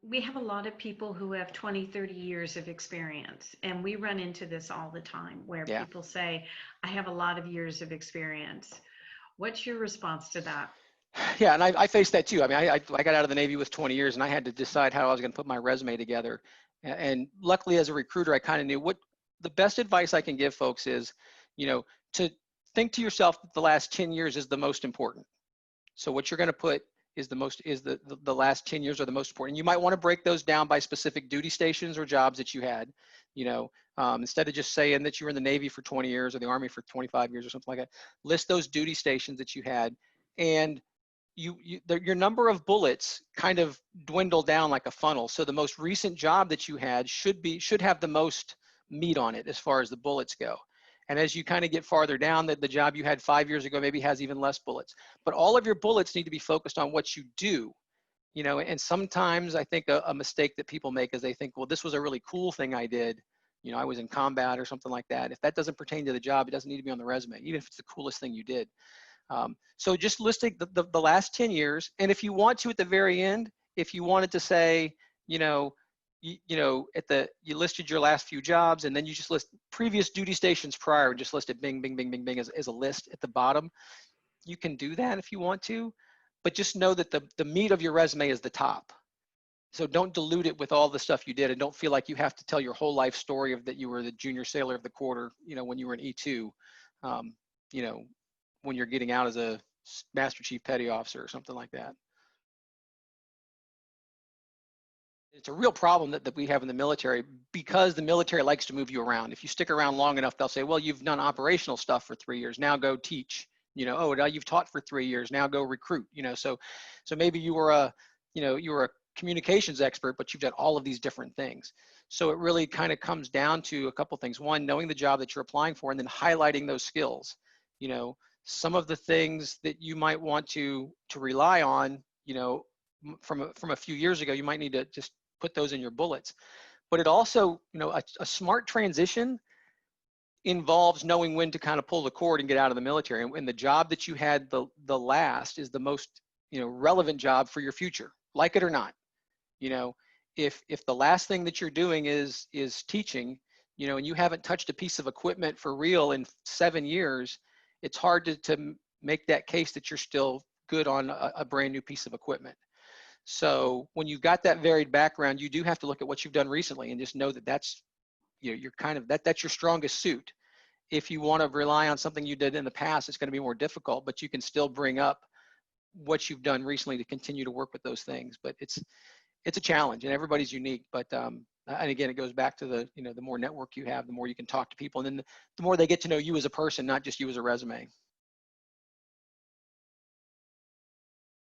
we have a lot of people who have 20, 30 years of experience, and we run into this all the time where Yeah. people say, I have a lot of years of experience. What's your response to that? Yeah, and I faced that too. I mean, I got out of the Navy with 20 years, and I had to decide how I was going to put my resume together. And luckily, as a recruiter, I kind of knew what the best advice I can give folks is, you know, to think to yourself that the last 10 years is the most important. So what you're going to put is the last 10 years are the most important. You might want to break those down by specific duty stations or jobs that you had, you know, instead of just saying that you were in the Navy for 20 years or the Army for 25 years or something like that. List those duty stations that you had, and your number of bullets kind of dwindle down like a funnel. So the most recent job that you had should have the most meat on it as far as the bullets go. And as you kind of get farther down, the job you had 5 years ago maybe has even less bullets. But all of your bullets need to be focused on what you do. You know, and sometimes I think a mistake that people make is they think, well, this was a really cool thing I did. You know, I was in combat or something like that. If that doesn't pertain to the job, it doesn't need to be on the resume, even if it's the coolest thing you did. So just listing the last 10 years. And if you want to, at the very end, if you wanted to say, you know, you listed your last few jobs, and then you just list previous duty stations prior and just list it bing, bing, bing, bing, bing as a list at the bottom. You can do that if you want to, but just know that the meat of your resume is the top. So don't dilute it with all the stuff you did, and don't feel like you have to tell your whole life story of that you were the junior sailor of the quarter, you know, when you were an E2, you know, when you're getting out as a Master Chief Petty Officer or something like that. It's a real problem that we have in the military, because the military likes to move you around. If you stick around long enough, they'll say, well, you've done operational stuff for 3 years, now go teach. You know, oh, now you've taught for 3 years, now go recruit. You know, so maybe you were a communications expert, but you've done all of these different things. So it really kind of comes down to a couple things. One, knowing the job that you're applying for, and then highlighting those skills. You know, some of the things that you might want to rely on, you know, from a few years ago, you might need to just put those in your bullets. But it also, you know, a smart transition involves knowing when to kind of pull the cord and get out of the military. And the job that you had the last is the most, you know, relevant job for your future, like it or not. You know, if the last thing that you're doing is teaching, you know, and you haven't touched a piece of equipment for real in 7 years, it's hard to make that case that you're still good on a brand new piece of equipment. So when you've got that varied background, you do have to look at what you've done recently and just know that that's, you know, you're kind of that's your strongest suit. If you want to rely on something you did in the past, it's going to be more difficult, but you can still bring up what you've done recently to continue to work with those things. But it's a challenge, and everybody's unique. But and again, it goes back to the, you know, the more network you have, the more you can talk to people, and then the more they get to know you as a person, not just you as a resume.